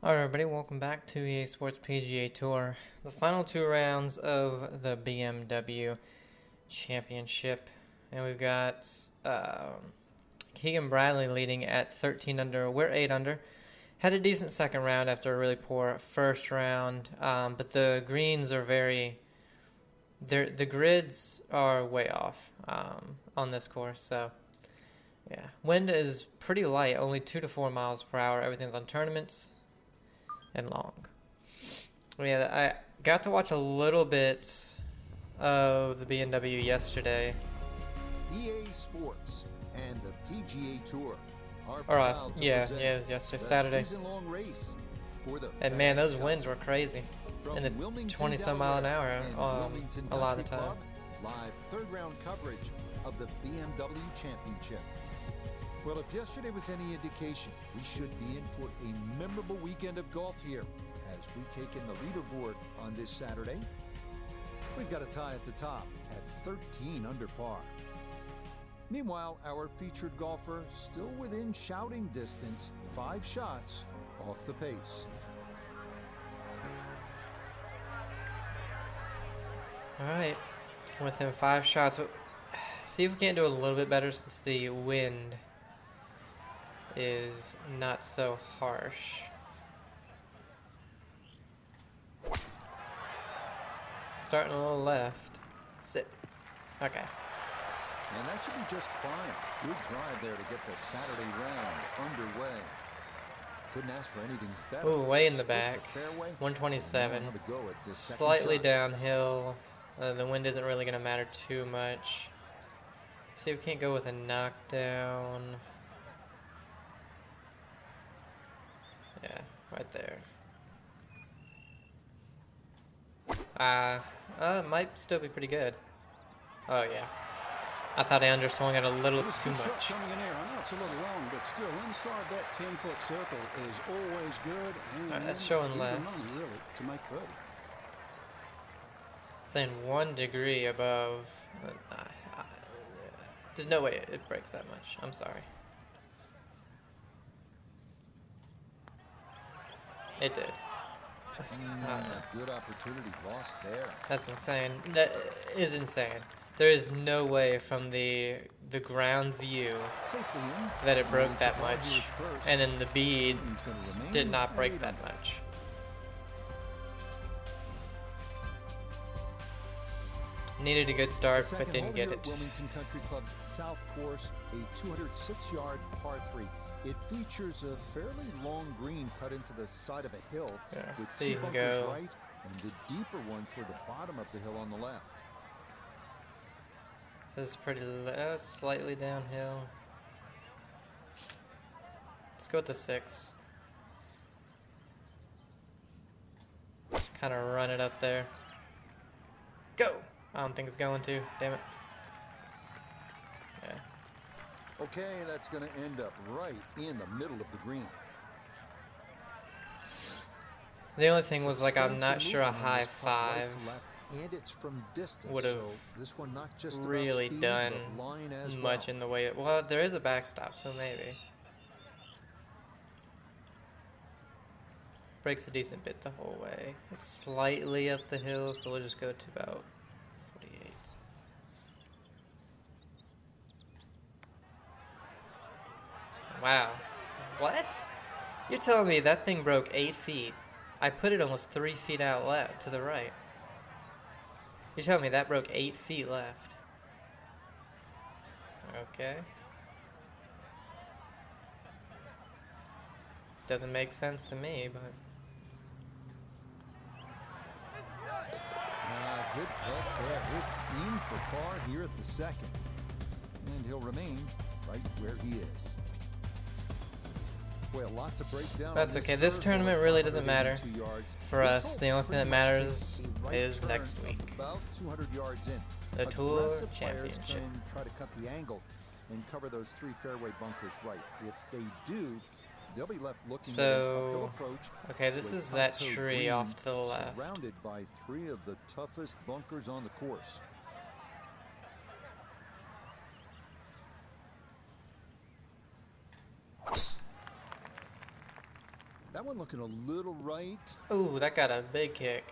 Alright everybody, welcome back to EA Sports PGA Tour. The final two rounds of the BMW Championship. And we've got Keegan Bradley leading at 13 under. We're 8 under. Had a decent second round after a really poor first round. But the greens are the grids are way off on this course. So, yeah. Wind is pretty light, only 2 to 4 miles per hour. Everything's on tournaments and long. Yeah, I got to watch a little bit of the BMW yesterday. EA Sports and the PGA Tour are it was yesterday, Saturday. Race for the and man, those winds were crazy. In the 20-some mile an hour a lot of the time. Live third round coverage of the BMW Championship. Well, if yesterday was any indication, we should be in for a memorable weekend of golf here as we take in the leaderboard on this Saturday. We've got a tie at the top at 13 under par. Meanwhile, our featured golfer still within shouting distance, 5 shots off the pace. Alright, within 5 shots. See if we can't do a little bit better since the wind is not so harsh. Starting a little left. Sit. Okay. And that should be just fine. Good drive there to get the Saturday round underway. Couldn't ask for anything better. Ooh, way in the back. 127. Slightly downhill. The wind isn't really going to matter too much. See if we can't go with a knockdown. Yeah, right there. Might still be pretty good. Oh yeah. I thought I underswung it a little too much. Coming in there. I know it's a little long, but still inside that 10-foot circle is always good. And that's showing left. Money, really, to make birdie. Saying 1 degree above. There's no way it breaks that much. I'm sorry. It did. Good opportunity lost there. That's insane. That is insane. There is no way from the ground view that it broke that much, and then the bead did not break that much. Needed a good start, but didn't get it. Wilmington Country Club's South Course, a 206-yard par 3. It features a fairly long green cut into the side of a hill with so 2 you can bunkers go right and the deeper one toward the bottom of the hill on the left. This is pretty slightly downhill. Let's go with the 6. Just kind of run it up there. Go! I don't think it's going to. Damn it. Yeah. Okay, that's going to end up right in the middle of the green. The only thing was, like, I'm not sure a high 5 would have really done much in the way. Well, there is a backstop, so maybe. Breaks a decent bit the whole way. It's slightly up the hill, so we'll just go to about 48. Wow. What? You're telling me that thing broke 8 feet? I put it almost 3 feet out left to the right. You're telling me that broke 8 feet left? Okay. Doesn't make sense to me, but... Good putt there. It's in for par here at the second. And he'll remain right where he is. Boy, a lot to break down. That's okay. This tournament really doesn't matter for us. The only thing that matters is next week. About 200 yards in. The Tour Aggressive players Championship. can try to cut the angle and cover those 3 fairway bunkers right. If they do, they'll be left looking at an uphill approach. Okay, this is that tree off to the left. Surrounded by 3 of the toughest bunkers on the course. That one looking a little right. Ooh, that got a big kick.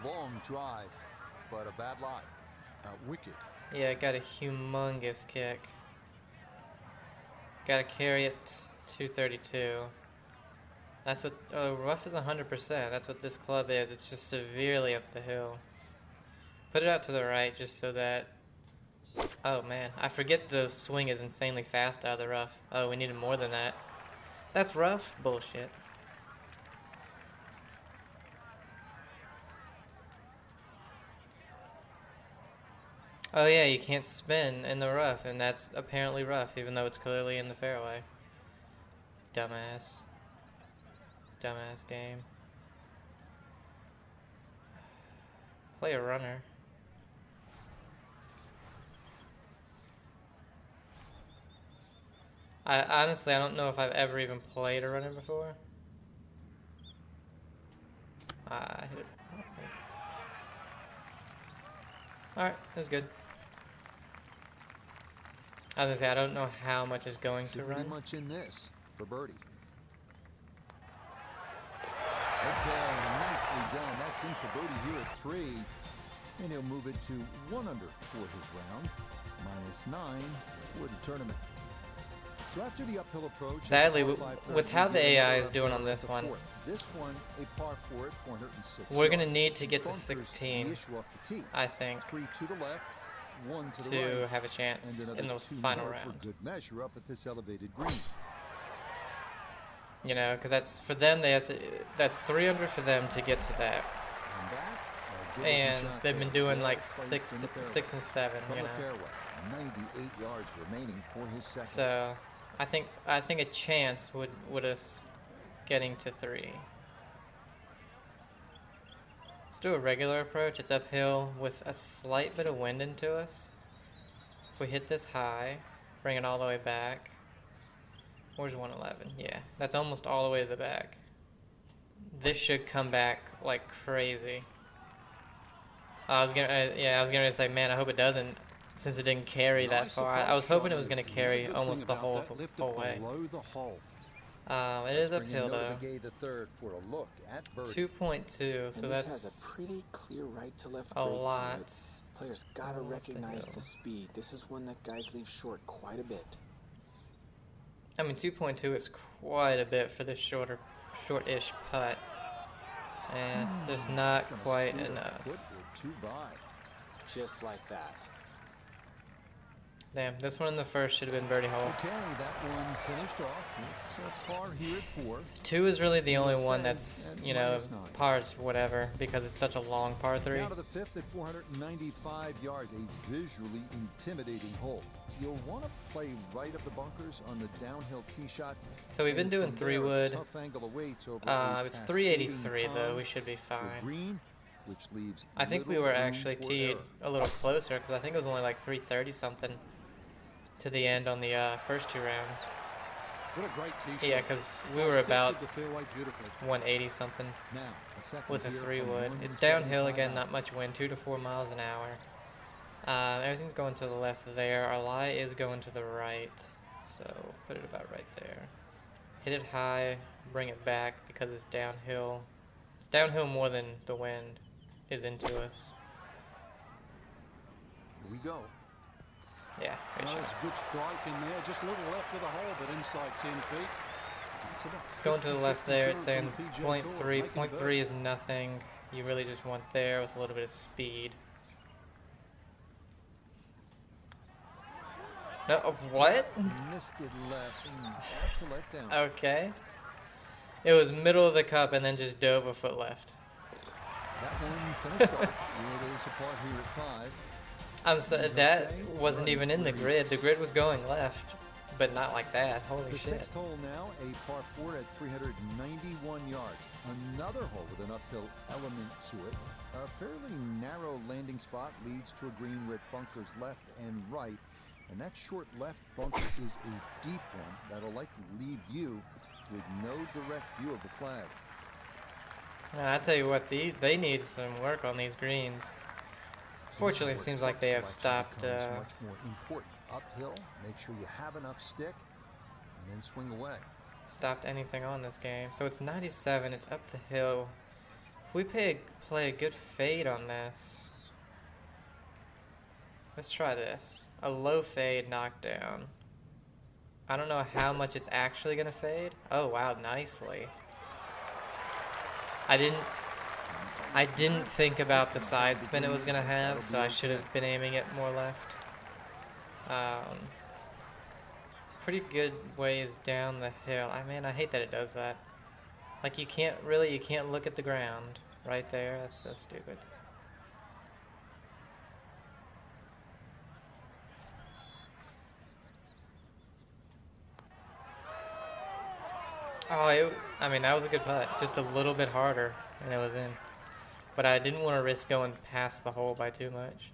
Long drive, but a bad lie. Wicked. Yeah, it got a humongous kick. Gotta carry it 232. That's what, rough is 100%. That's what this club is. It's just severely up the hill. Put it out to the right just so that, oh man, I forget the swing is insanely fast out of the rough. Oh, we needed more than that. That's rough? Bullshit. Oh yeah, you can't spin in the rough, and that's apparently rough, even though it's clearly in the fairway. Dumbass. Dumbass game. Play a runner. Honestly, I don't know if I've ever even played a runner before. I hit it. Alright, that was good. I was gonna say, I don't know how much is going to run. Shouldn't be much in this for birdie. Okay, nicely done. That's in for birdie here at 3. And he'll move it to 1 under for his round. -9 for the tournament. So after the uphill approach, Sadly, with how the AI is doing on this one, a par 4 at 406 we're going to yards. need to get to Bunkers 16, the issue off the tee. I think, 3 to the left, 1 to the to right, have a chance and another in the 2 final more round. for good measure up at this elevated green. You know, because that's for them, they have to, that's 3 under for them to get to that. And that, a good And looking shot they've been there. doing Well like placed 6 in the fairway. and 7, From you the know. fairway, 98 yards remaining for his second. So, I think a chance would us getting to 3. Let's do a regular approach. It's uphill with a slight bit of wind into us. If we hit this high, bring it all the way back. Where's 111? Yeah, that's almost all the way to the back. This should come back like crazy. I was gonna say, man, I hope it doesn't, since it didn't carry that far. I was hoping it was gonna carry almost the whole way. It is uphill though. 2.2, so that's has a pretty clear right to left a break to lot. it. Players gotta recognize the speed. This is one that guys leave short quite a bit. I mean, 2.2 is quite a bit for this short-ish putt. And just not quite enough. Just like that. Damn, this one in the first should have been birdie holes. Okay, that one finished off. It's a par here at 4. 2 is really the only one that's, you know, -9. pars whatever, because it's such a long par 3. Down to the 5th at 495 yards, a visually intimidating hole. You'll want to play right of the bunkers on the downhill tee shot. So we've been And doing from there, a 3-wood. tough angle awaits over a It's cascading 383 though. pond We should be with fine. green, which leaves I think we little were room actually for teed error. a little closer, because I think it was only like 330 something to the end on the first 2 rounds. What a great tee shot. Yeah, because we were about The fairway beautifully. 180 something Now, a second with a here 3-wood. from It's downhill 175 again, out. not much wind, 2 to 4 miles an hour. Everything's going to the left there. Our lie is going to the right, so put it about right there. Hit it high, bring it back because it's downhill. It's downhill more than the wind is into us. Here we go. Yeah, great Well, shot. it's a good strike in there. Just a little left of the hole, but inside 10 feet. It's about It's going to the 50, left there. It's 52 saying on the PGA point Tour, 3. making Point it 3 is nothing. You really just want there with a little bit of speed. No, what? Missed it left. That's a letdown. Okay. It was middle of the cup and then just dove a foot left. That one finished off. It is a par here at 5. I'm so that wasn't even in the grid. The grid was going left, but not like that. Holy The shit. 6th hole now, a par 4 at 391 yards. Another hole with an uphill element to it. A fairly narrow landing spot leads to a green with bunkers left and right. And that short left bunker is a deep one that'll likely leave you with no direct view of the flag. I tell you what, they need some work on these greens. Fortunately, it seems like they have stopped. Becomes much more important. Uphill, make sure you have enough stick, and then swing away. stopped anything on this game. So it's 97. It's up the hill. If we play a good fade on this, let's try this. A low fade knockdown. I don't know how much it's actually gonna fade. Oh wow, nicely. I didn't think about the side spin it was gonna have, so I should have been aiming it more left. Pretty good ways down the hill. I hate that it does that. Like you can't look at the ground right there. That's so stupid. Oh, that was a good putt. Just a little bit harder, and it was in. But I didn't want to risk going past the hole by too much.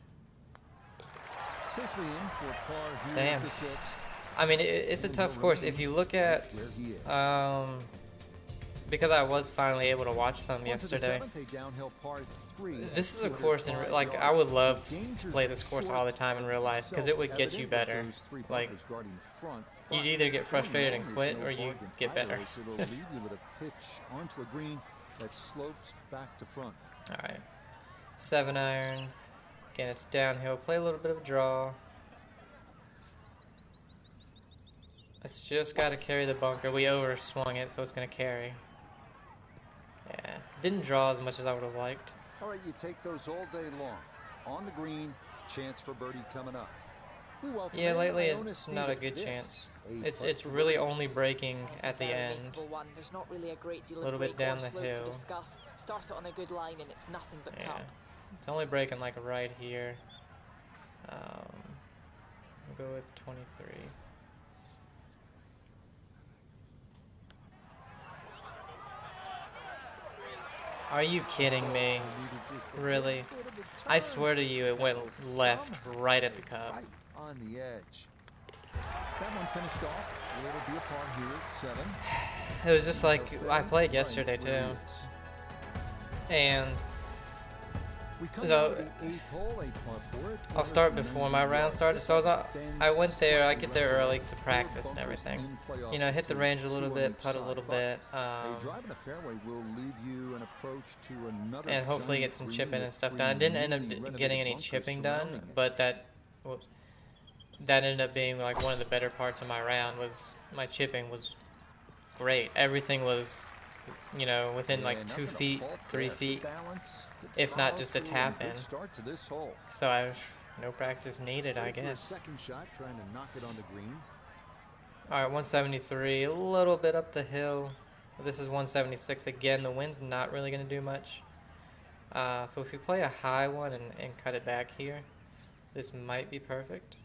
Safely in for par here. Damn. It's a tough course. If you look at, because I was finally able to watch some yesterday. This is a course, I would love to play this course all the time in real life, because it would get you better. Like, you'd either get frustrated and quit, or you get better. It'll leave you with a pitch onto a green that slopes back to front. All right, 7-iron. Again, it's downhill. Play a little bit of a draw. It's just got to carry the bunker. We overswung it, so it's going to carry. Yeah, didn't draw as much as I would have liked. All right, you take those all day long. On the green, chance for birdie coming up. Yeah, lately it's not a good chance. It's really only breaking at the end. There's not really a great deal a little bit down the hill. Start it on a good line and it's nothing but yeah. cup. It's only breaking like right here. We'll go with 23. Are you kidding me? Really? I swear to you, it went left right at the cup. Right on the edge. That one finished off. It'll be a par here at 7. It was just like I played yesterday too, and so I'll start before my round started. So I went there. I get there early to practice and everything. You know, hit the range a little bit, putt a little bit, and hopefully get some chipping and stuff done. I didn't end up getting any chipping done, but that ended up being like one of the better parts of my round. Was my chipping was great. Everything was, you know, within like 2 feet, 3 feet, if not just a tap in. So no practice needed, I guess. All right, 173, a little bit up the hill. This is 176 again. The wind's not really going to do much. So if you play a high one and cut it back here, this might be perfect.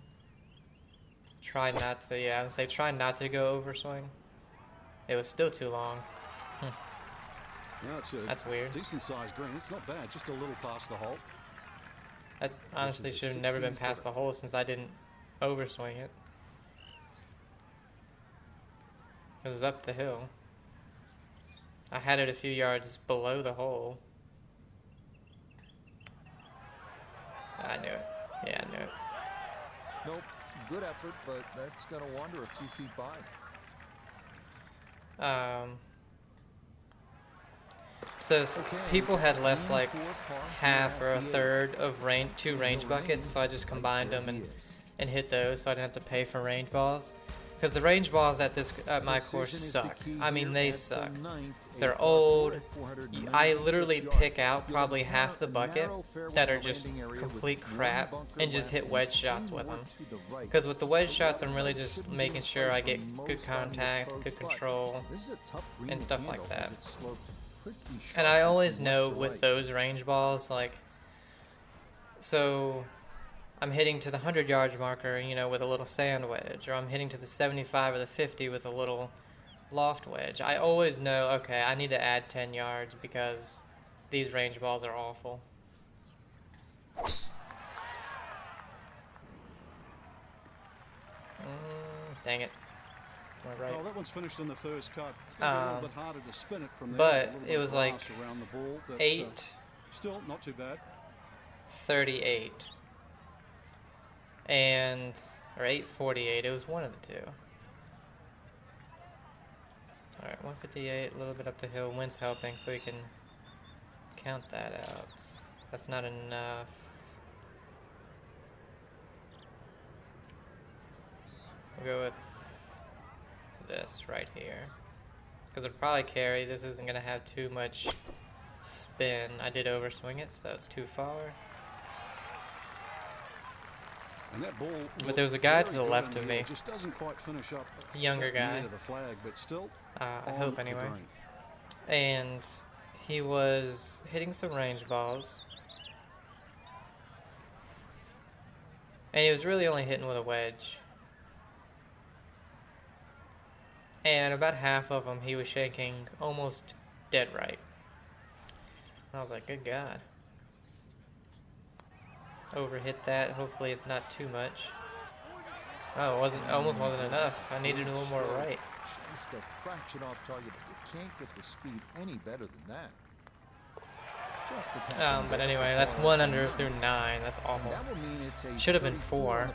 Try not to, yeah, I'd say try not to go overswing. It was still too long. Yeah, that's weird. Decent sized green. It's not bad, just a little past the hole. That honestly should have never been past the hole since I didn't overswing it. It was up the hill. I had it a few yards below the hole. I knew it. Yeah, I knew it. Nope. Good effort, but that's going to wander a few feet by. So people had left like half or a third of two range buckets, so I just combined them and hit those, so I didn't have to pay for range balls. Because the range balls at my course suck. I mean, they suck. They're old. I literally pick out probably half the bucket that are just complete crap and just hit wedge shots with them. Because with the wedge shots, I'm really just making sure I get good contact, good control, and stuff like that. And I always know with those range balls, like, so I'm hitting to the 100-yard marker, you know, with a little sand wedge, or I'm hitting to the 75 or the 50 with a little loft wedge. I always know, okay, I need to add 10 yards because these range balls are awful. Dang it. Right. Oh, that one's finished in the first cut. It's a little bit harder to spin it from there. But it was like around the ball, but, still not too bad. 38. Or 8:48. It was one of the two. Alright, 158, a little bit up the hill. Wind's helping, so we can count that out. That's not enough. We'll go with this right here. Because it'll probably carry. This isn't going to have too much spin. I did overswing it, so it's too far. And that ball But there was a guy to the left of me. Just doesn't quite finish up. A younger guy. To the flag, but still I hope anyway. And he was hitting some range balls. And he was really only hitting with a wedge. And about half of them he was shanking almost dead right. I was like, good God. Overhit that. Hopefully it's not too much. Oh, it wasn't. Almost wasn't enough. I needed a little more right. Just a fraction off target, but you can't get the speed any better than that. But anyway, that's 1 under through 9. That's awful. Should have been 4,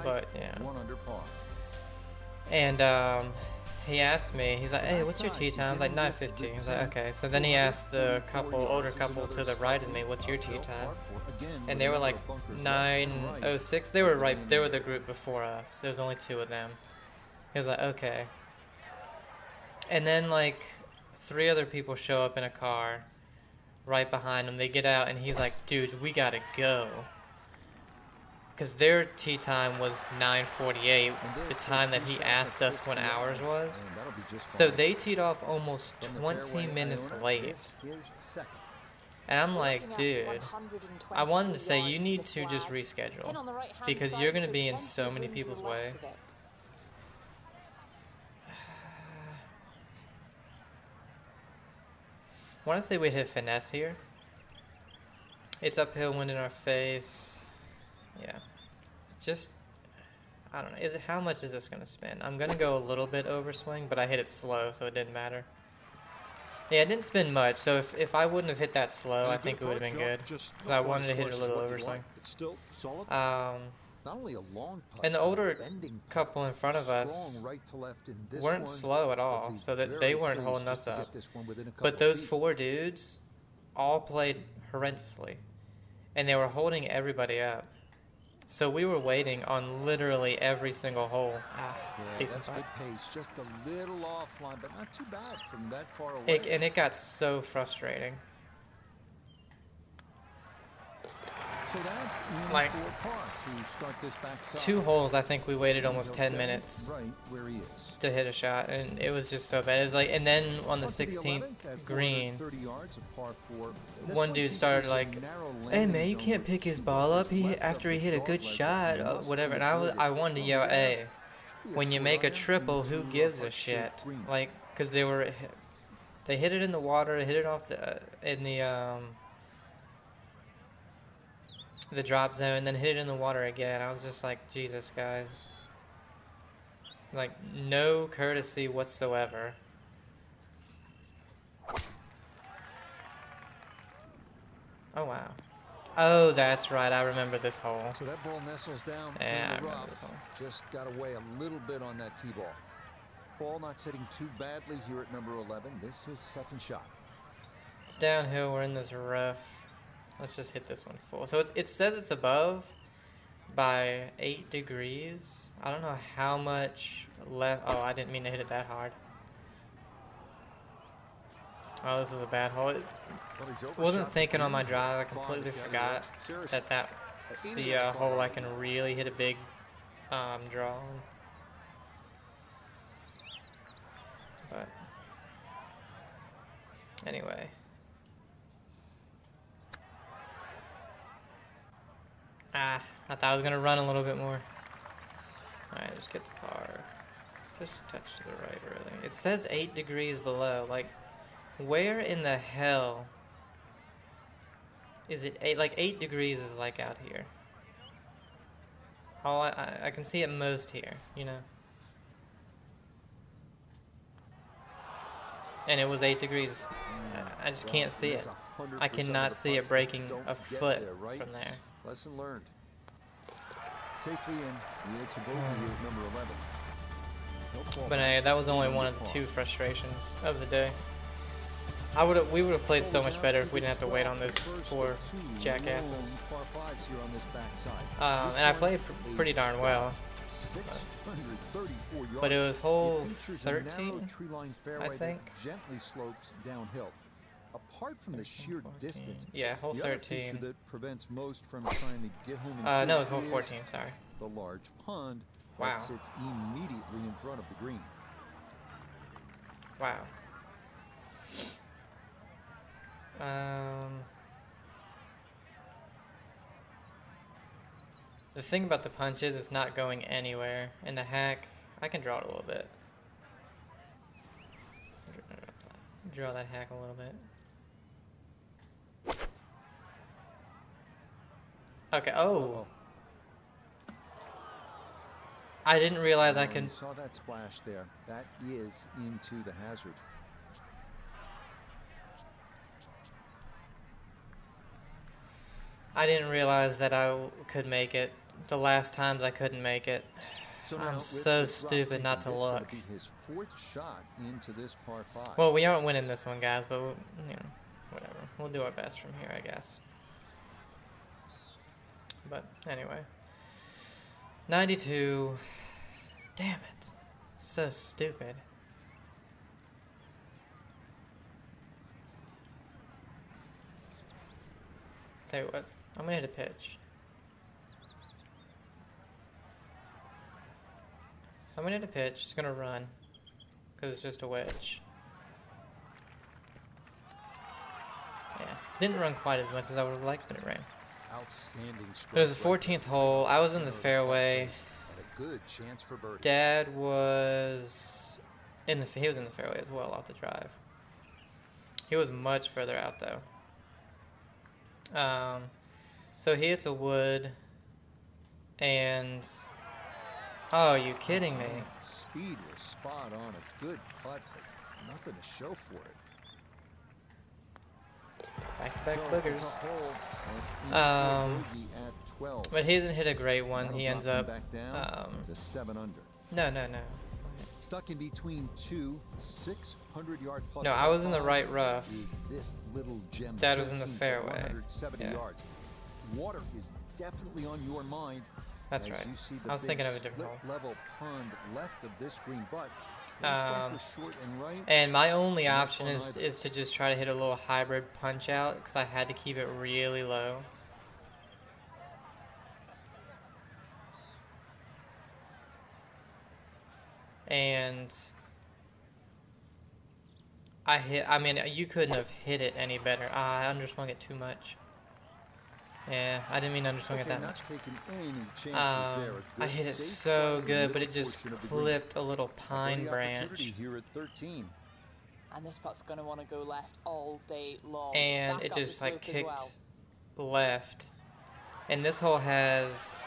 but yeah. 1 under par. And he asked me, he's like, hey, what's your tee time? I was like, 9:15. He's like, okay. So then he asked the older couple to the right of me, what's your tee time? And they were like 9:06. They were the group before us. There was only 2 of them. He was like, okay. And then like 3 other people show up in a car right behind him. They get out and he's like, dudes, we gotta go. Because their tee time was 9:48, the time that he asked us when ours was. So they teed off almost 20 minutes late. And I'm like, dude, I wanted to say, you need to just reschedule. Because you're going to be in so many people's way. I want to say we hit finesse here. It's uphill, wind in our face. Yeah. Just, I don't know. How much is this going to spin? I'm going to go a little bit overswing, but I hit it slow, so it didn't matter. Yeah, it didn't spin much, so if I wouldn't have hit that slow, I think it would have been good. Because I wanted to hit a little overswing. And the older couple in front of us weren't slow at all, so that they weren't holding us up. But those 4 dudes all played horrendously, and they were holding everybody up. So we were waiting on literally every single hole. Decent that's good pace, just a little offline, but not too bad from that far away. And it got so frustrating. So that's like 4 par to start this backside. 2 holes, I think we waited almost 10 minutes right where he is. to hit a shot, and it was just so bad. It was like, and then on the 16th green, one dude started like, "Hey man, you can't pick his ball up. After he hit a good shot, whatever." And I wanted to yell, "Hey, when you make a triple, who gives a shit?" Like, cause they hit it in the water, hit it off the drop zone, and then hit it in the water again. I was just like, Jesus, guys. Like, no courtesy whatsoever. Oh, wow. Oh, that's right. I remember this hole. So that ball nestles down Yeah, in the rough. Just got away a little bit on that tee ball. Ball not sitting too badly here at number 11. This is second shot. It's downhill. We're in this rough. Let's just hit this one full. So it says it's above by 8 degrees. I don't know how much left. Oh, I didn't mean to hit it that hard. Oh, this is a bad hole. Wasn't thinking on my drive. I completely forgot that that's the hole I can really hit a big draw on. But anyway. I thought I was going to run a little bit more. Alright, just get the par. Just touch to the right, really. It says 8 degrees below. Like, where in the hell is it 8? Like, 8 degrees is like out here. Oh, I can see it most here, you know. And it was 8 degrees. I just can't see it. I cannot see it breaking a foot from there. Lesson learned. Safely in. It's a bogey here at number 11. But anyway, that was only one of the 2 frustrations of the day. We would have played so much better if we didn't have to wait on those 4 jackasses. And I played pretty darn well. But it was hole 13, I think. Gently slopes downhill. Apart from the sheer distance, yeah, hole the 13. other feature that prevents most from trying to get home in No, it two was hole is 14, sorry. the large pond Wow. that sits immediately in front of the green. Wow. The thing about the punch is it's not going anywhere. And the hack, I can draw it a little bit. Draw that hack a little bit. Okay, oh. I didn't realize I could. You saw that splash there. That is into the hazard. I didn't realize that I could make it. The last times I couldn't make it. I'm so stupid not to look. His 4th shot into this par 5. Well, we aren't winning this one, guys, but you know, whatever. We'll do our best from here, I guess. But anyway, 92. Damn it, so stupid. Tell you what, I'm gonna hit a pitch. I'm gonna hit a pitch. It's gonna run because it's just a wedge. Yeah, didn't run quite as much as I would have liked, but it ran. Outstanding. It was the 14th hole. I was in the fairway. A good chance for birdie. Dad was in the. He was in the fairway as well off the drive. He was much further out though. So he hits a wood, and oh, you kidding me? Speed was spot on. A good putt, but nothing to show for it. Back-to-back boogers. But he hasn't hit a great one. He ends up to 7 under. No. Stuck in between 2 600-yard plus. No, I was in the right rough. Is this little gem? That was in the fairway. 170 Yeah. yards. Water is definitely on your mind. That's as right. you see the I was big thinking of a different hole. split-level pond left of this green, but short and right. And my only option is to just try to hit a little hybrid punch out because I had to keep it really low. And I mean, you couldn't have hit it any better. I underswung it too much. Yeah, I didn't mean to underswing it that much. I hit it so good, but it just clipped a little pine branch. Here at 13. And this putt's going to want to go left all day long. And it just like kicked left. And this hole has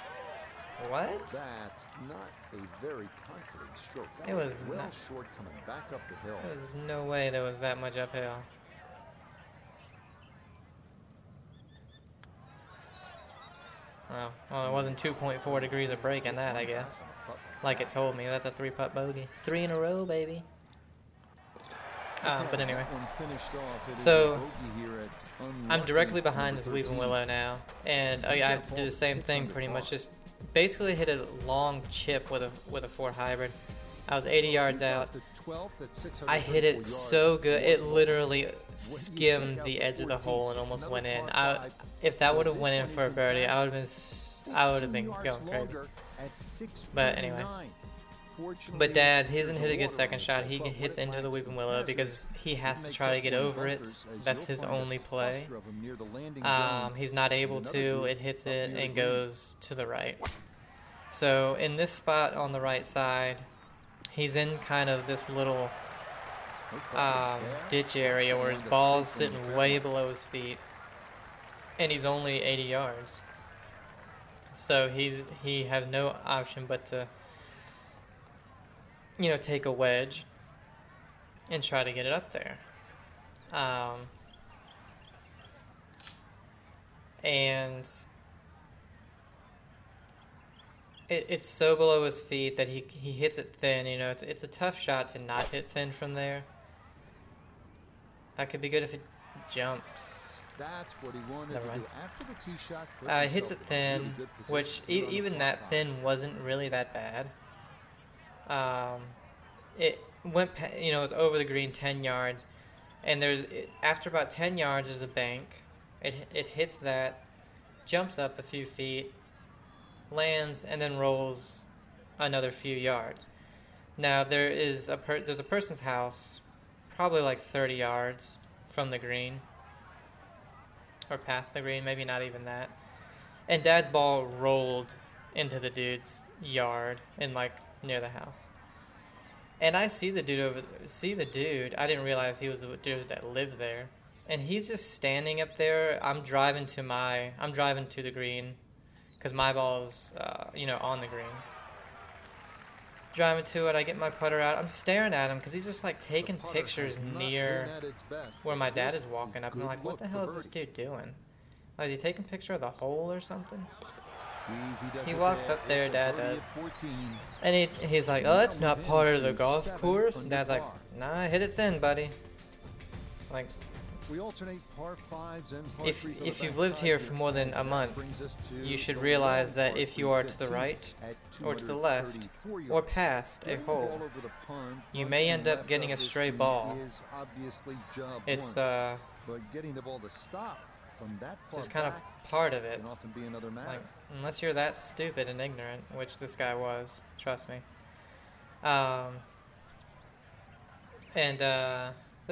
what? That's not a very confident stroke. It was well not short coming back up the hill. There was no way there was that much uphill. Well, it wasn't 2.4 degrees of break in that, I guess. Like it told me, that's a 3-putt bogey. 3 in a row, baby. But anyway, so I'm directly behind this Weeping Willow now, and I have to do the same thing pretty much. Just basically hit a long chip with a 4 hybrid. I was 80 yards out. I hit it so good, it literally skimmed the edge of the hole and almost went in. If that would have went in for a birdie, I would have been going crazy. But anyway. But Dad, he hasn't hit a good second shot. He hits into the Weeping Willow because he has to try to get over it. That's his only play. He's not able to. It hits it and goes to the right. So in this spot on the right side, he's in kind of this little ditch area where his ball's sitting way below his feet. And he's only 80 yards. So he has no option but to take a wedge and try to get it up there. And it's so below his feet that he hits it thin. You know, it's a tough shot to not hit thin from there. That could be good if it jumps. That's what he wanted Never to mind. do. After the tee shot, It hits it thin, which even that thin wasn't really that bad. It went, you know, it's over the green 10 yards, and after about 10 yards there's a bank. It hits that, jumps up a few feet, lands, and then rolls another few yards. Now there's a person's house, probably like 30 yards from the green, or past the green, maybe not even that. And Dad's ball rolled into the dude's yard and like near the house. And I see the dude. I didn't realize he was the dude that lived there. And he's just standing up there. I'm driving to the green, because my ball's, on the green. Driving to it, I get my putter out. I'm staring at him because he's just like taking pictures near where my dad is walking up. And I'm like, what the hell is this dude doing? Like, is he taking a picture of the hole or something? He walks up there, Dad does. And he's like, oh, that's not part of the golf course. And Dad's like, nah, hit it thin, buddy. Like, we alternate par fives and par if threes on the you've back lived side here for more than a month, brings us to you should the realize long that par if you are to the 15 right at or to the left 234 yards. or past a Getting the ball hole, over the pond you front may and end up left getting of a this stray green ball. is obviously job It's one. But getting the ball to stop from that far just kind of back part of it. can often be another matter. Like, unless you're that stupid and ignorant, which this guy was, trust me. So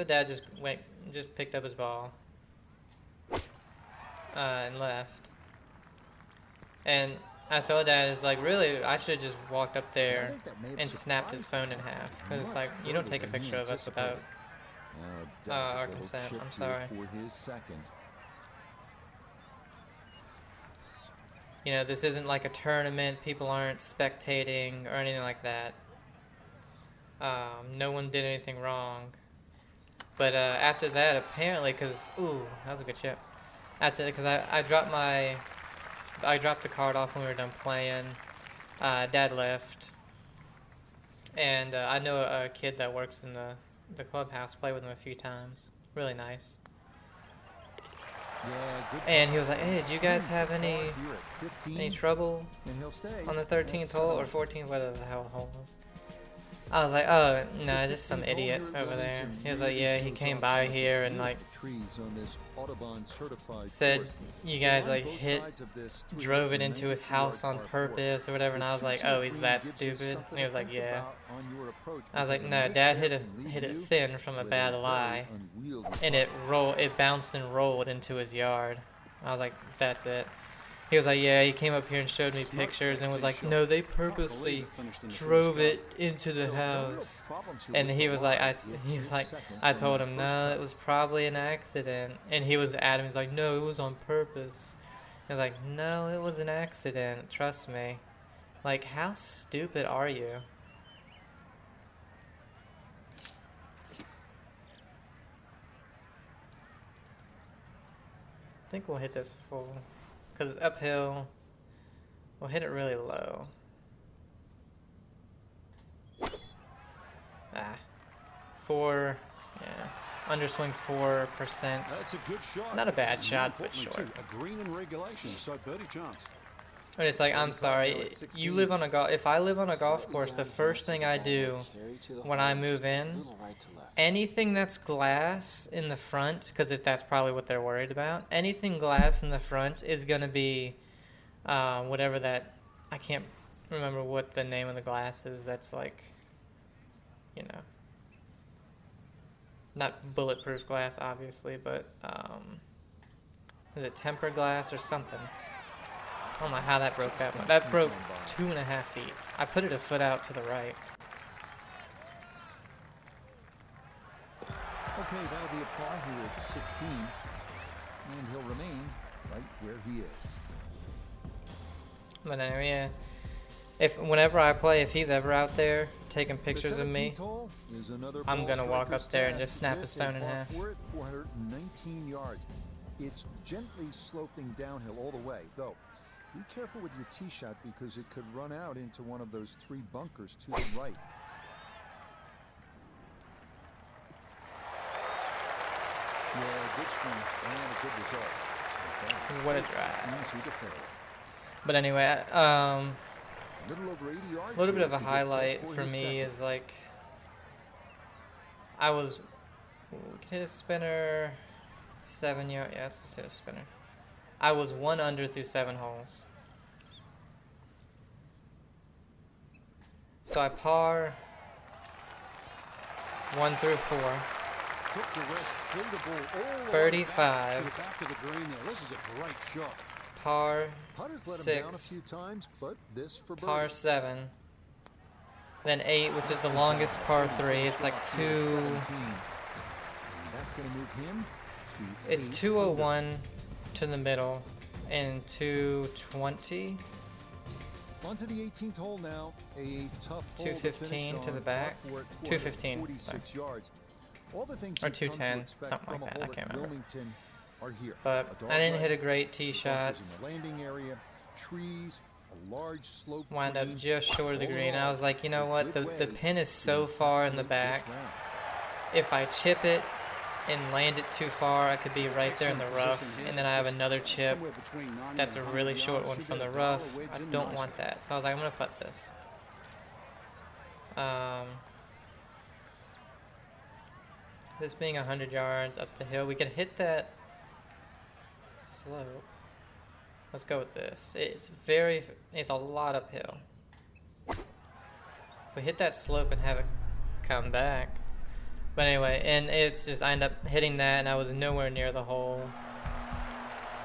Dad just picked up his ball and left. And I told Dad, it's like, really, I should have just walked up there and snapped his phone in half. Because it's like, you don't take a picture of us without our consent. I'm sorry. For his second. You know, this isn't like a tournament. People aren't spectating or anything like that. No one did anything wrong. But after that, apparently, because that was a good chip. Because I dropped the card off when we were done playing. Dad left, and I know a kid that works in the clubhouse. Played with him a few times. Really nice. And he was like, "Hey, did you guys have any trouble on the 13th hole or 14th, whatever the hell hole was?" I was like, "Oh, no, just some idiot over there." He was like, "Yeah, he came by here and like said you guys like drove it into his house on purpose or whatever." And I was like, "Oh, he's that stupid?" And he was like, "Yeah." I was like, "No, Dad hit it thin from a bad lie, and it bounced and rolled into his yard." I was like, "That's it." He was like, "Yeah, he came up here and showed me pictures and was like, no, they purposely drove it into the house." And he was like, I told him, no, it was probably an accident. And he was adamant, he's like, no, it was on purpose. I was like, no, it was an accident, trust me. Like, how stupid are you? I think we'll hit this full. Because it's uphill, we'll hit it really low. Underswing 4%. That's a good shot. Not a bad shot, but short. A green in regulation, so birdie chance. But it's like, I'm sorry, if I live on a golf course, the first thing I do when I move in, anything that's glass in the front, because if that's probably what they're worried about, anything glass in the front is going to be whatever that, I can't remember what the name of the glass is, that's like, you know, not bulletproof glass, obviously, but is it tempered glass or something? I don't know how that broke that much. That broke 2.5 feet. I put it a foot out to the right. Okay, that'll be a par here at 16. And he'll remain right where he is. But yeah. Whenever I play, if he's ever out there taking pictures of me, I'm gonna walk up there and just snap his phone in half. 419 yards. It's gently sloping downhill all the way, though. Be careful with your tee shot because it could run out into one of those 3 bunkers to the right. Yeah, good swing and a good result. What a drive. Into the fairway. But anyway, Little over 80 yards a little bit here of a as he gets set highlight for for his me second. is like I was we could hit a spinner 7 yards. Yeah, let's just hit a spinner. I was 1 under through 7 holes. So I par 1 through 4. Took the risk, threw the ball all the Birdie way back 5. to the back of the green there. This is a great shot. Par Putters let him down a 6. few times, but this for birdie. Par 7. Then 8, which is the longest par 3. It's like 2. 17. And that's going to move him to It's 8 201 to the middle and 220. On to the 18th hole now. A tough hole 215 to to the finish back. on, par 4 at 215, 46 yards. All the things Or you've come to 210, expect something from like a that, I hole can't at remember. Wilmington are here. But A dog I didn't leg, hit a great tee bunkers shots. in the landing area, trees, a large slope Wound up green. just short of the All in green. I all, was like, you know a what? good The way pin is to so far in the encapsulate back. this round. If I chip it and land it too far, I could be right there in the rough. And then I have another chip. Somewhere between 90 That's and a really 100 short yards. one Should from get the a dollar rough. wedge I in don't nicely. want that. So I was like, I'm going to putt this. This being 100 yards up the hill, we could hit that slope. Let's go with this. It's a lot uphill. If we hit that slope and have it come back. But anyway, and it's just, I ended up hitting that and I was nowhere near the hole.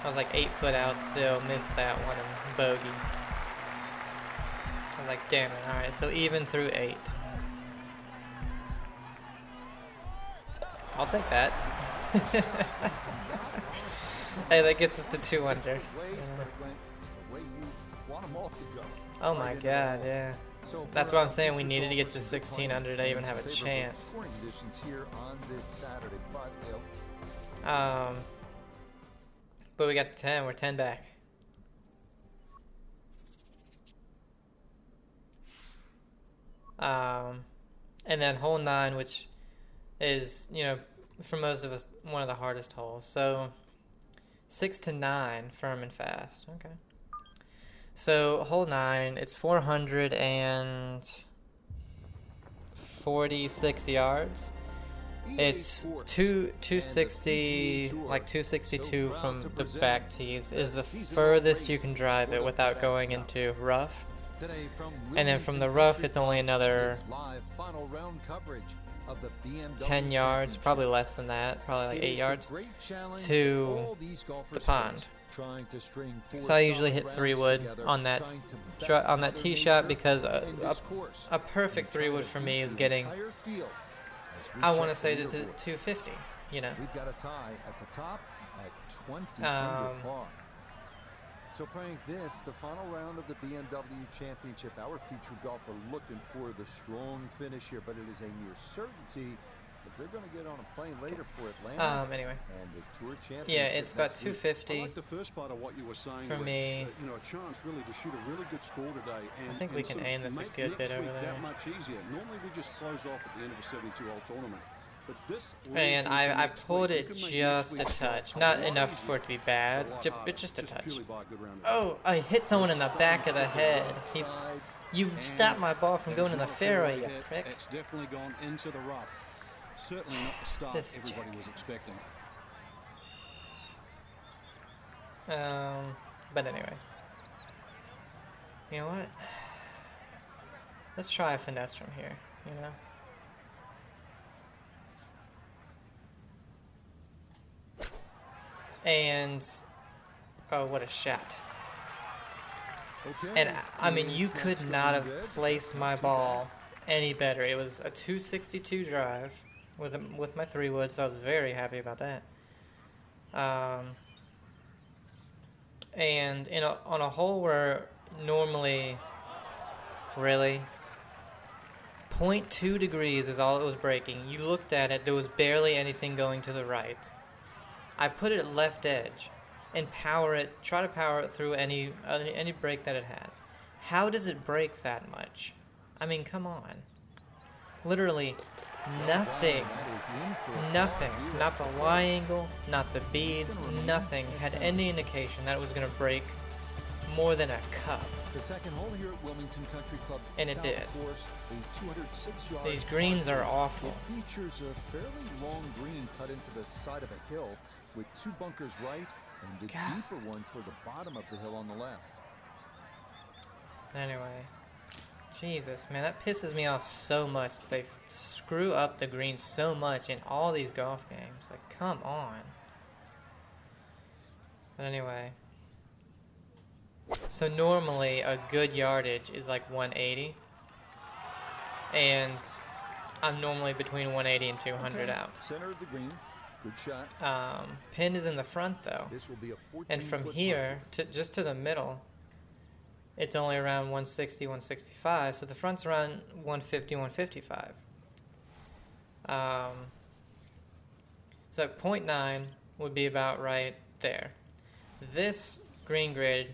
I was like 8 foot out still, missed that one and bogey. I was like, damn it, alright, so even through 8. I'll take that. Hey, that gets us to 2 under. Ways, but it went the way you want them all to go. Oh Right my into the god, hole. yeah. So That's for why our I'm saying we future needed to get to golfers, 16 some under to even have a favorable chance. scoring conditions here on this Saturday, but But we got 10. We're 10 back. And then hole 9, which is, you know, for most of us, one of the hardest holes. So 6 to 9, firm and fast. Okay. So hole 9, it's 446 yards. It's 260, like 262 from the back tees is the furthest you can drive it without going into rough. And then from the rough, it's only another 10 yards, probably less than that, probably like 8 yards, to the pond. So I usually hit 3-wood on that tee shot because a perfect 3-wood for me is getting, I want to say, to 250, you know. We've got a tie at the top at 20 under par. So Frank, the final round of the BMW Championship, our featured golfer looking for the strong finish here, but it is a near certainty that they're going to get on a plane later for Atlanta. Anyway. And the Tour Championship. Yeah, it's about next week. 250. I like the first part of what you were saying. For where me. it's, you know, a chance really to shoot a really good score today. And, I think we can sort of aim this a make good bit next over week there. that much easier. Normally we just close off at the end of a 72-hole tournament. But this And leads I into next pulled week. it You can make just a next week touch. a Not lot enough easier, for it to be bad, a lot just harder, a touch. purely by a good round of Oh, I hit someone in the back of the head. You And stopped my ball from that is going in the not a fairway fairway, you hit. prick. It's definitely gone into the rough. Certainly not the start This everybody was expecting. But anyway. You know what? Let's try a finesse from here, you know? And, oh, what a shot. Okay, And, I mean, you it's not could strong not have good. placed my ball any better. It was a 262 drive with my 3-wood, so I was very happy about that. And on a hole where normally, really, 0.2 degrees is all it was breaking. You looked at it, there was barely anything going to the right. I put it at left edge, and try to power it through any break that it has. How does it break that much? I mean, come on. Literally nothing, nothing, not the Y angle, not the beads, nothing had any indication that it was going to break more than a cup. The second hole here at Wilmington Country Club's And it South did. Course, a 206-yard These greens are par awful. It features a fairly long green cut into the side of a hill with 2 bunkers right and a God. deeper one toward the bottom of the hill on the left. Anyway, Jesus, man, that pisses me off so much. They screw up the greens so much in all these golf games. Like, come on. But anyway, so normally a good yardage is like 180, and I'm normally between 180 and 200 out. Center of the green, good shot. Pin is in the front though, This will be a 14 and from foot here to just to the middle, it's only around 160, 165. So the front's around 150, 155. So 0.9 would be about right there. This green grid,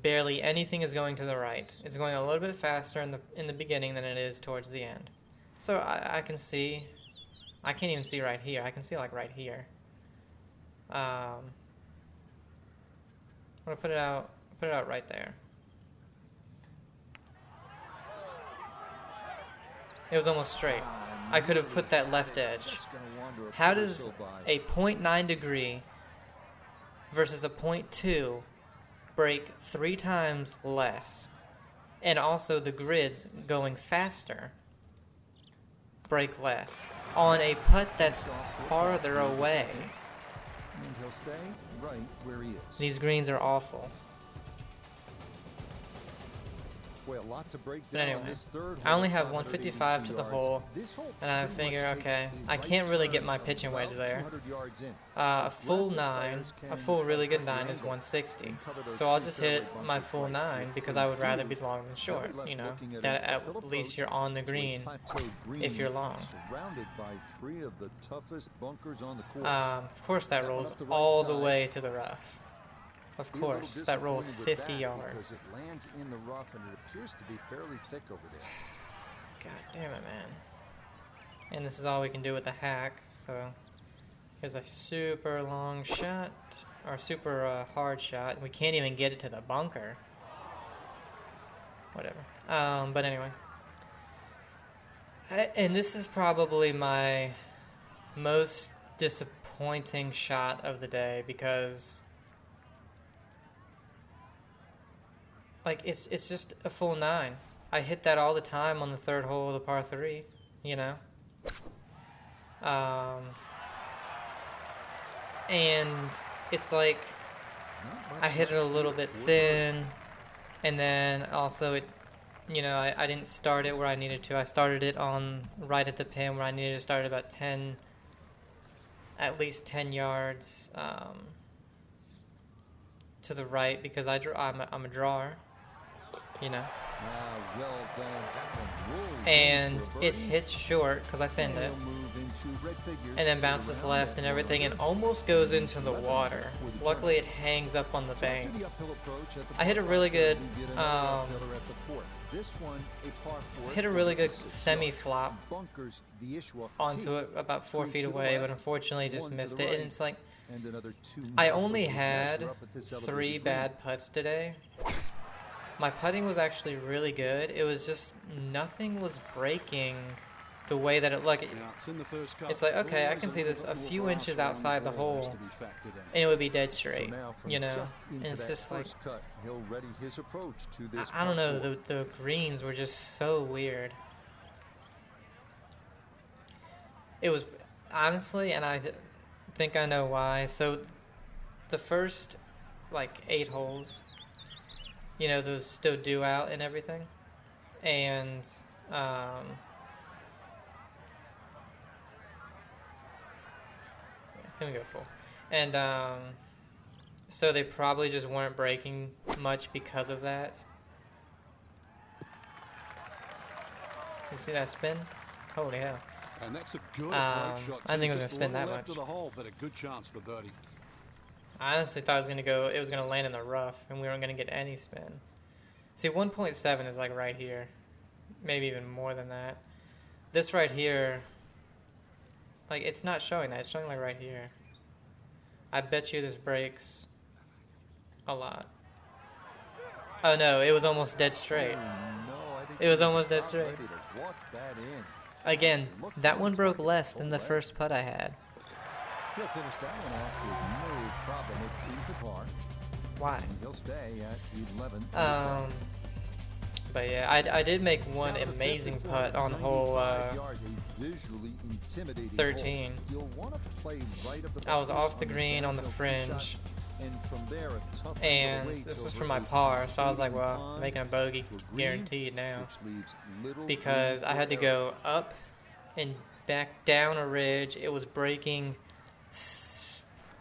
barely anything is going to the right. It's going a little bit faster in the beginning than it is towards the end. So I can see, I can't even see right here. I can see like right here. I'm gonna put it out right there. It was almost straight. I could have put that left edge. How does a 0.9 degree versus a 0.2 break 3 times less? And also the grids going faster break less on a putt that's farther away. And he'll stay right where he is. These greens are awful. Boy, a lot to break But down anyway, on this third I only hole, have 155 to the 582 hole, yards. This hole and I pretty figure, much okay, takes a I can't really right get my turn pitching wedge about there. 200 yards in. A full Aggressive 9, players a can full really good cover the 9 is angle 160. and cover those So I'll three just fairway hit my bunkers full right. 9 If because they I would rather do, be long than they'll short. be left You know, looking at that an at uphill least you're approach on the to a green plateau green if you're long. surrounded by 3 of the toughest bunkers on the course. Of course that That one rolls up the right all the side. way to the rough. Of Be a little course, that rolls disappointed with 50 that yards. because it lands in the rough and it appears to be fairly thick over there. God damn it, man. And this is all we can do with the hack. So here's a super long shot, or super hard shot. And we can't even get it to the bunker. Whatever. But anyway. And this is probably my most disappointing shot of the day because, like, it's just a full 9. I hit that all the time on the 3rd hole of the par 3, you know. And it's like I hit it a little bit thin, and then also it, you know, I didn't start it where I needed to. I started it on right at the pin where I needed to start about 10, at least 10 yards to the right because I'm a drawer, you know. Well done. That one rolled And in for a it birdie. hits short because I thinned it, He'll move into red figures and then to bounces around left that and everything, and corner. almost goes into the 11 water. for the Luckily, it tournament. hangs up on the So bank. after the uphill approach at the I hit a par really five, good, we get another uphiller at the fourth. This one, a par four, hit a really good 46 semi-flop yards. Bunkers the issue off the onto tee. it about 4 Two feet to the away, left, but unfortunately just one to missed the it. And right. it's like And another 2 I more only for the had guys up at this 3 elevated green. bad putts today. My putting was actually really good. It was just nothing was breaking the way that it looked. It's like, okay, I can see this a few inches outside the hole, and it would be dead So straight, now from you know. just And into it's that just like, first cut, he'll ready his approach to this I don't par know, four. the greens were just so weird. It was, honestly, and I think I know why. So the first, like, 8 holes, you know, those still dew out and everything. And, let me go full. And, so they probably just weren't breaking much because of that. You see that spin? Holy hell. And that's a good I approach shot. didn't think it was Just gonna spin a little that left much. of the hole, but a good chance for birdie. I honestly thought it was gonna land in the rough, and we weren't gonna get any spin. See, 1.7 is like right here, maybe even more than that. This right here, like it's not showing that. It's showing like right here. I bet you this breaks a lot. Oh no, it was almost dead straight. It was almost dead straight. Again, that one broke less than the first putt I had. He'll finish that one off with no problem. It's easy par. Why? And he'll stay at 11. But yeah, I did make one amazing putt on hole 13. I was off the green on the fringe, and this was for my par, so I was like, well, making a bogey guaranteed now, because I had to go up and back down a ridge. It was breaking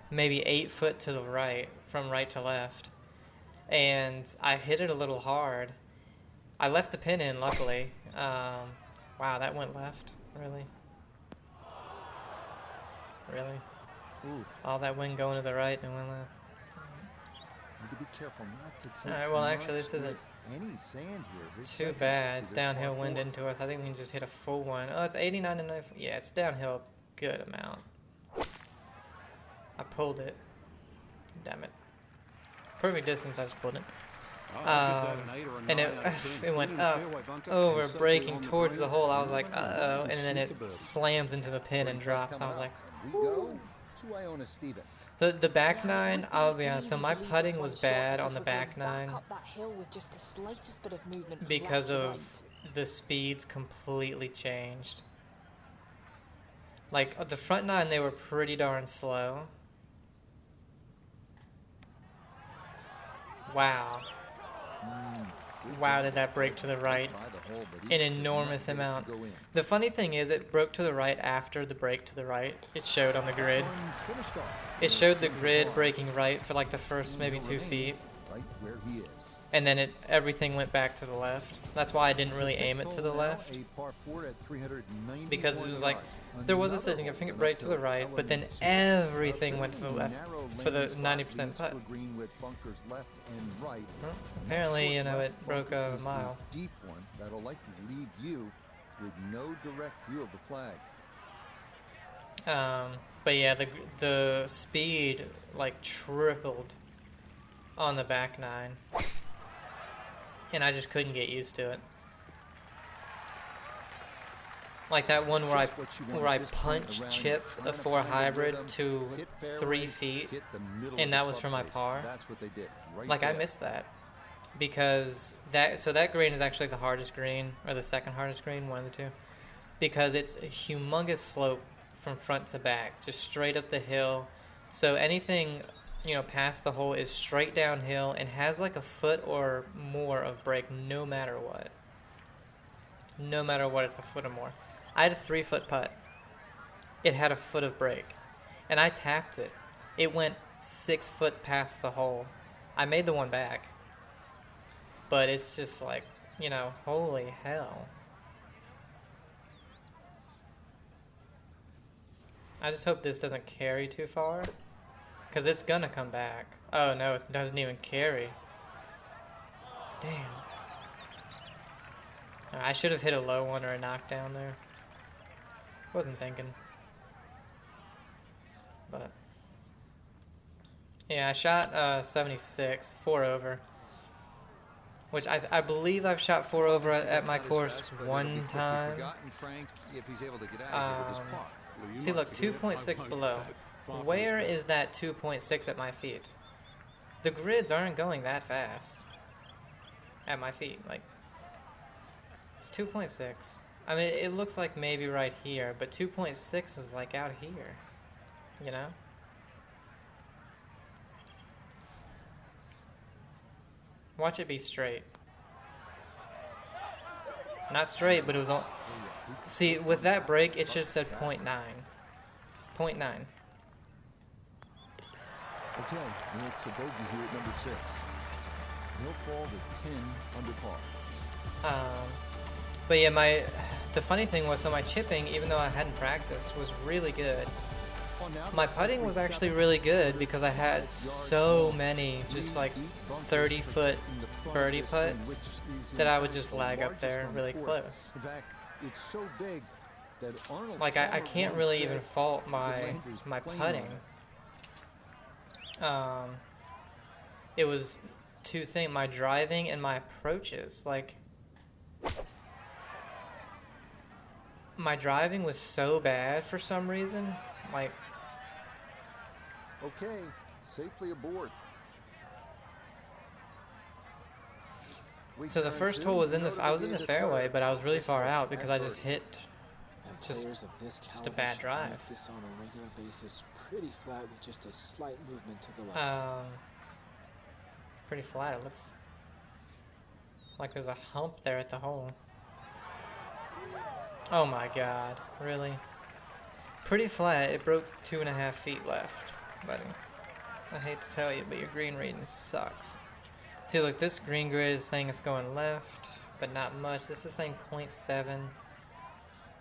maybe 8 foot to the right, from right to left, and I hit it a little hard. I left the pin in, luckily. Wow, that went left. Really? Really? Oof. All that wind going to the right and went left. Need to be careful not to take Alright, well, actually, this isn't any sand here. too bad. It's downhill wind into us. I think we can just hit a full one. Oh, it's 89 and 9. Yeah, it's downhill a good amount. I pulled it. Damn it. Perfect distance, I just pulled it. And it went up, over, breaking towards the hole. I was like, uh-oh, and then it slams into the pin and drops. I was like, whoo. To Iona Steven. The back nine, I'll be honest, so my putting was bad on the back nine because of the speeds completely changed. Like, the front nine, they were pretty darn slow. Wow. Wow, did that break to the right? An enormous amount. The funny thing is, it broke to the right after the break to the right. It showed on the grid. It showed the grid breaking right for like the first maybe 2 feet. And then everything went back to the left. That's why I didn't really aim it to the left. Because it was like, there was a significant break to the right, but then everything went to the left for the 90% putt. Well, apparently, you know, it broke a mile. Deep one that'll likely leave you with no direct view of the flag. But yeah, the speed like tripled on the back nine, and I just couldn't get used to it. Like that one where I punch chipped a 4 hybrid to 3 feet, and that was for my par. Like I missed that because that green is actually the hardest green, or the second hardest green, one of the two, because it's a humongous slope from front to back, just straight up the hill. So anything, you know, past the hole is straight downhill and has like a foot or more of break no matter what. No matter what, it's a foot or more. I had a 3-foot putt. It had a foot of break. And I tapped it. It went 6 foot past the hole. I made the one back. But it's just like, you know, holy hell. I just hope this doesn't carry too far, because it's gonna come back. Oh no, it doesn't even carry. Damn. I should have hit a low one or a knockdown there. Wasn't thinking. But yeah, I shot 76, 4 over. Which I believe I've shot 4 over at my course one time. See, look, 2.6 below. Where is that 2.6 at my feet? The grids aren't going that fast at my feet. Like, it's 2.6. I mean, it looks like maybe right here, but 2.6 is like out here, you know? Watch it be straight. Not straight, but it was on. See, with that break, it should have said 0.9. 0.9. Okay, and it's a bogey here at number 6. He'll fall to 10 under par. But yeah, the funny thing was, so my chipping, even though I hadn't practiced, was really good. My putting was actually really good because I had so many just like 30-foot birdie putts that I would just lag up there really close. In fact, it's so big that Arnold Like I Palmer can't once really said even fault he could my land his plane on putting. it. It was two things: my driving and my approaches. Like my driving was so bad for some reason. Like Okay, safely aboard. so, the first hole was I was in the fairway, but I was really far out because I just hit And Just- players of this just a caliber bad should drive. make this on a regular basis pretty flat with just a slight movement to the left. it's pretty flat. It looks like there's a hump there at the hole. Oh my god, really? Pretty flat. It broke 2.5 feet left, buddy. I hate to tell you, but your green reading sucks. See, look, this green grid is saying it's going left, but not much. This is saying 0.7.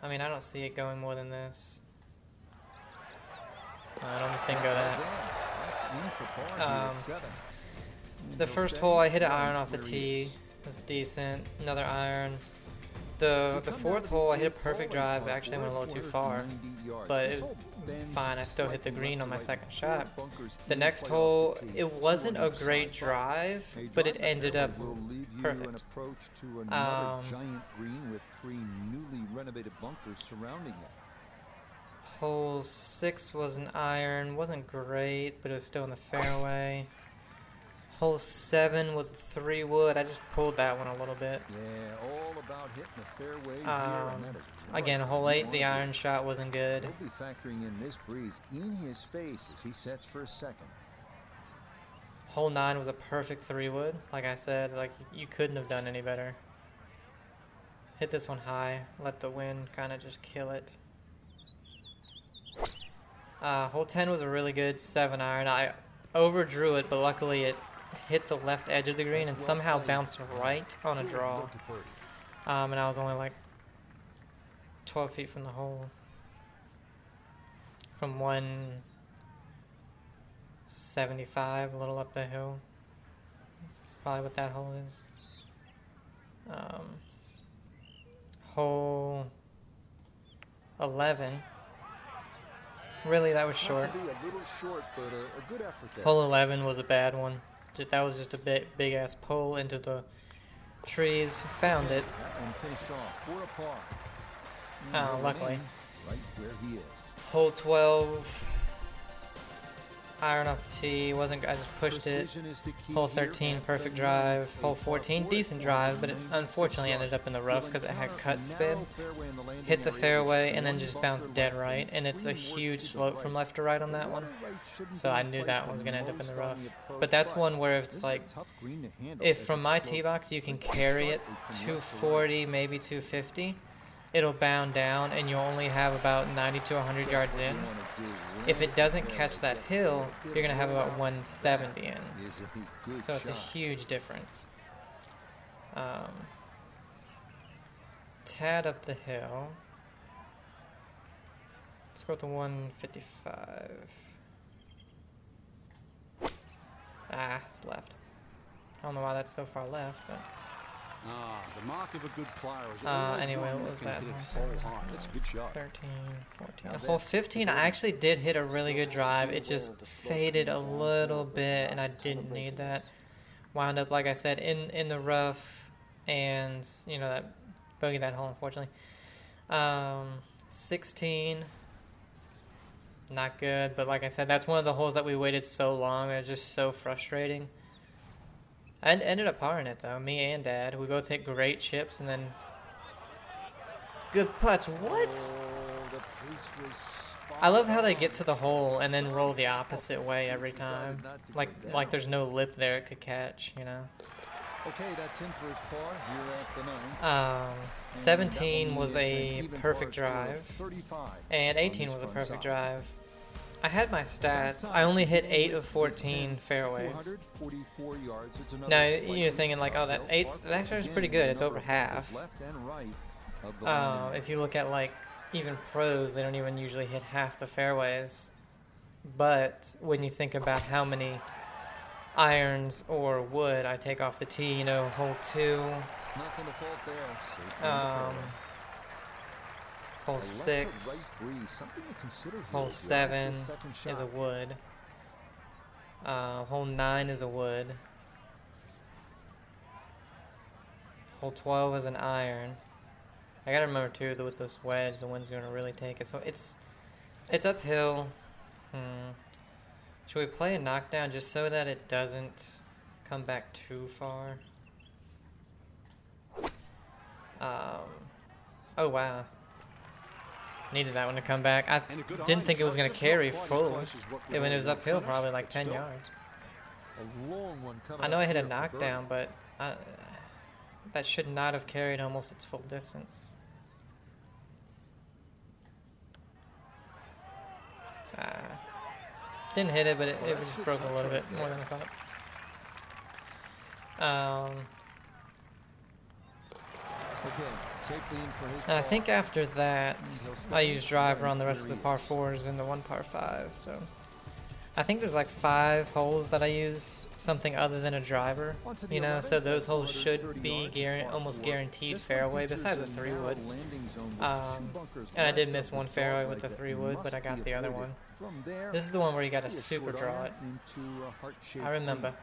I mean, I don't see it going more than this. It almost didn't go that. The first hole, I hit an iron off the tee. It was decent. Another iron. The fourth hole, I hit a perfect drive. Actually, I went a little too far, but it was fine. I still hit the green on my second shot. The next hole, it wasn't a great drive, but it ended up perfect. Giant green with 3 newly renovated bunkers surrounding it. Hole 6 was an iron. Wasn't great, but it was still in the fairway. Hole 7 was a 3-wood. I just pulled that one a little bit. Yeah, all about hitting the fairway here, and that is right Again, hole where you 8, the wanna be. iron shot wasn't good. He'll be factoring in this breeze in his face as he sets for a second. Hole 9 was a perfect 3-wood. Like I said, like you couldn't have done any better. Hit this one high. Let the wind kind of just kill it. Hole 10 was a really good 7-iron. I overdrew it, but luckily it hit the left edge of the green and somehow bounced right on a draw. And I was only like 12 feet from the hole. From 175, a little up the hill. Probably what that hole is. Hole 11. Really, that was short. Not to be a little short, but a good effort there. Hole 11 was a bad one. That was just a big ass pull into the trees. Found it. That one finished off for a par. Luckily. Right where he is. Hole 12. Iron off the tee. I just pushed it. Precision is the key Hole here 13, at perfect the drive. nine. Hole 14, decent drive, but it unfortunately ended up in the rough because it had cut spin. Hit the fairway and then just bounced dead right, and it's a huge slope from left to right on that one. So I knew that one was going to end up in the rough. But that's one where it's like, if from my tee box you can carry it 240, maybe 250, it'll bound down and you'll only have about 90 to 100 yards in. If it doesn't catch that hill, you're going to have about 170 in. So it's a huge difference. Tad up the hill. Let's go to 155. It's left. I don't know why that's so far left, but... The mark of a good player is anyway, one what was can that? hit it hole high. That's a good shot. 13, 14. Hole 15, I actually did hit a really good drive. It just faded a little bit, and I didn't need that. Wound up, like I said, in the rough, and, you know, that bogeyed that hole, unfortunately. 16, not good, but like I said, that's one of the holes that we waited so long. It was just so frustrating. I ended up parring it, though. Me and Dad. We both hit great chips, and then good putts. What? I love how they get to the hole and then roll the opposite way every time. Like there's no lip there it could catch, you know? Okay, that's in for his par here at the 9. 17 was a perfect drive, and 18 was a perfect drive. I had my stats. I only hit 8 of 14 fairways. Now, you're thinking like, oh, that actually is pretty good. It's over half. If you look at like even pros, they don't even usually hit half the fairways. But when you think about how many irons or wood I take off the tee, you know, hole 2, Nothing to fault there. Safely in the fairway. hole A 6, left to right breeze, something to consider here hole as you ice 7 this second is a shot. wood. Hole 9 is a wood. Hole 12 is an iron. I gotta remember too that with this wedge, the wind's gonna really take it. So it's uphill. Should we play a knockdown just so that it doesn't come back too far? Oh wow. Needed that one to come back. I didn't think it was gonna carry full. When it was uphill, probably like 10 yards. A long one coming I know up I hit a here for birdie. knockdown, but that should not have carried almost its full distance. Didn't hit it, but it just broke a little bit more than I thought. Okay, safely in for his And I ball. think after that, I used driver on the rest of the par 4s and the one par 5. So I think there's like 5 holes that I use something other than a driver. You know, so those holes should be almost guaranteed fairway, besides the 3-wood. And I did miss one fairway with the 3-wood, but I got the other one. This is the one where you got to super draw it. I remember.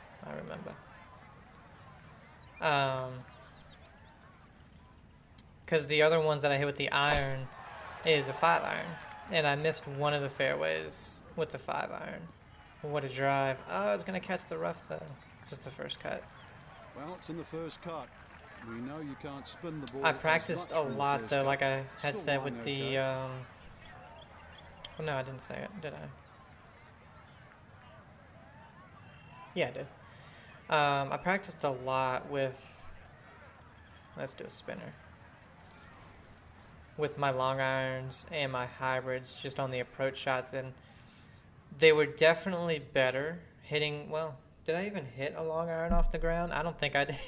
Because the other ones that I hit with the iron is a 5-iron. And I missed one of the fairways with the 5-iron. What a drive. Oh, it's going to catch the rough, though. Just the first cut. Well, it's in the first cut. We know you can't spin the ball. I as practiced much a from the lot, first though, cut. like I had Still said with lying the... okay. Well, no, I didn't say it, did I? Yeah, I did. I practiced a lot with... Let's do a spinner. With my long irons and my hybrids, just on the approach shots, and they were definitely better hitting... Well, did I even hit a long iron off the ground? I don't think I did.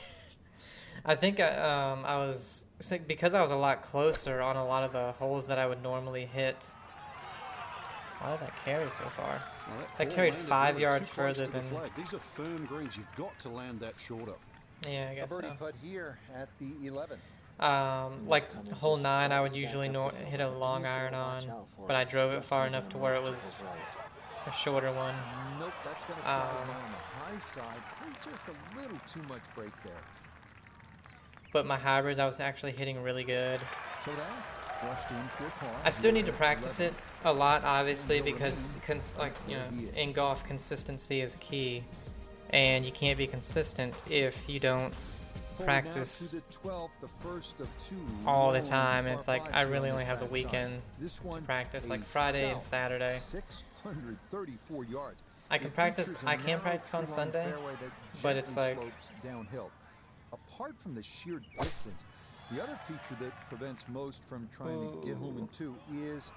I think I was... Because I was a lot closer on a lot of the holes that I would normally hit. Why did that carry so far? Well, That ball carried landed 5 really yards too close further to the than... flag. These are firm greens. You've got to land that shorter. Yeah, I A guess birdie so. putt here at the 11. Like hole 9, I would usually hit a long iron on, but I drove it far enough to where it was a shorter one. Nope, that's going to slide around the high side. Just a little too much break there. But my hybrids, I was actually hitting really good. So that rushed in for a par. I still need to practice it a lot, obviously, because in golf, consistency is key, and you can't be consistent if you don't practice all the time. And it's like I really only have the weekend to practice, like Friday and Saturday. 634 yards. I can practice on Sunday, but it's like downhill. Apart from the sheer distance, the other feature that prevents most from trying to get home in 2 is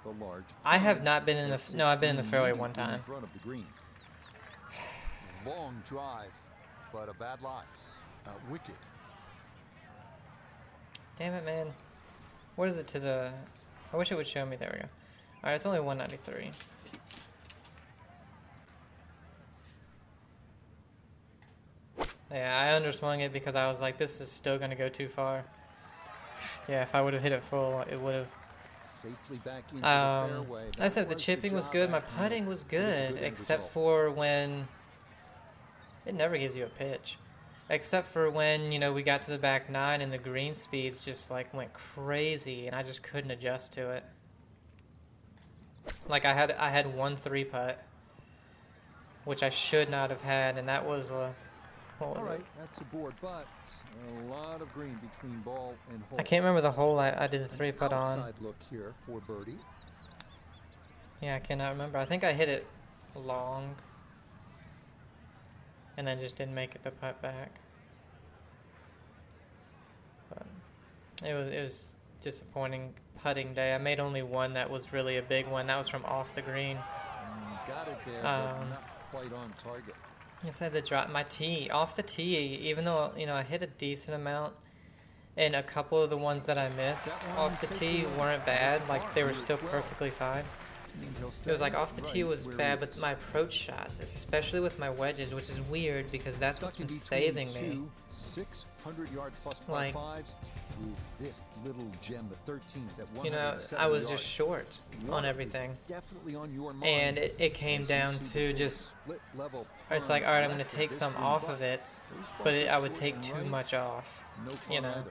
the large. I have not been in the no, I've been in the fairway one time. In front of the green. Long drive, but a bad lie. Wicked. Damn it, man. What is it to the... I wish it would show me. There we go. Alright, it's only 193. Yeah, I underswung it because I was like, this is still going to go too far. Yeah, if I would have hit it full, it would have... Safely back into the fairway. I said the chipping was good. My putting was good, except for when... It never gives you a pitch. Except for when, we got to the back 9 and the green speeds just, went crazy, and I just couldn't adjust to it. Like, I had 1 3-putt, which I should not have had, and that was a... What was All right, it? that's a board, but a lot of green between ball and hole. I can't remember the hole I did the 3-putt on. Outside look here for birdie. Yeah, I cannot remember. I think I hit it long, and then just didn't make it the putt back. But it was disappointing putting day. I made only one that was really a big one. That was from off the green. Got it there, but not quite on target. Yes, I had to drop my tee off the tee, even though I hit a decent amount, and a couple of the ones that I missed off the tee weren't bad. Like, they were still perfectly fine. It was like off the tee was bad, but my approach shots, especially with my wedges, which is weird because that's what's been saving me. 600-yard plus Like, fives is this little gem, the 13th, that you know, I was just short on everything. Definitely on your mind. And it came down to just, it's like, all right, I'm going to take some off of it, but I would take too much off, you know.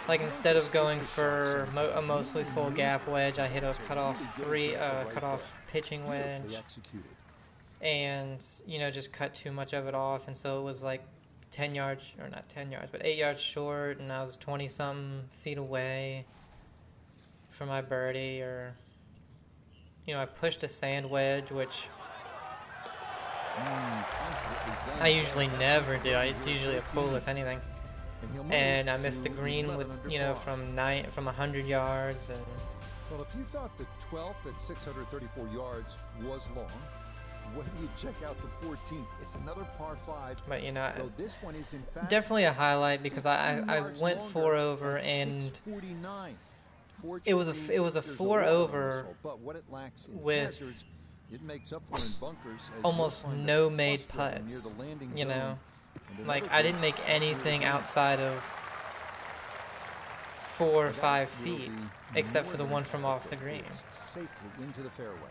Like instead of going for a mostly full gap wedge, I hit a cutoff pitching wedge, and you know just cut too much of it off, and so it was like 10 yards, or not 10 yards, but 8 yards short, and I was 20-something feet away from my birdie, or you know I pushed a sand wedge, which I usually never do. It's usually a pull if anything. And I missed the green with, you know, from 100 yards. And well, if you thought the 12th at 634 yards was long, when you check out the 14th, it's another par 5. But you know, this one is in fact definitely a highlight because I went 4 over, and it was a 4 over with almost no made putts, you know. Like, I didn't make anything outside of 4 or 5 feet, except for the one from off the green. Safely into the fairway.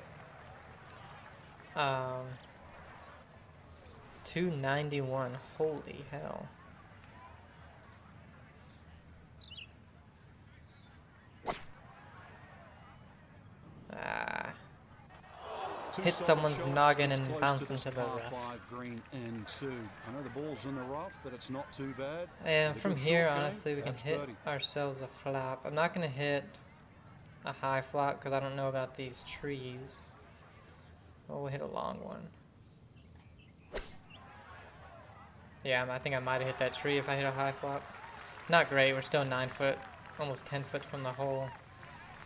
291. Holy hell. Hit someone's noggin and bounce into the rough. Green and 2. I know the ball's in the rough, but it's not too bad. And from here, honestly, we can hit ourselves a flop. I'm not going to hit a high flop because I don't know about these trees. Well, we'll hit a long one. Yeah, I think I might have hit that tree if I hit a high flop. Not great. We're still 9 foot, almost 10 foot from the hole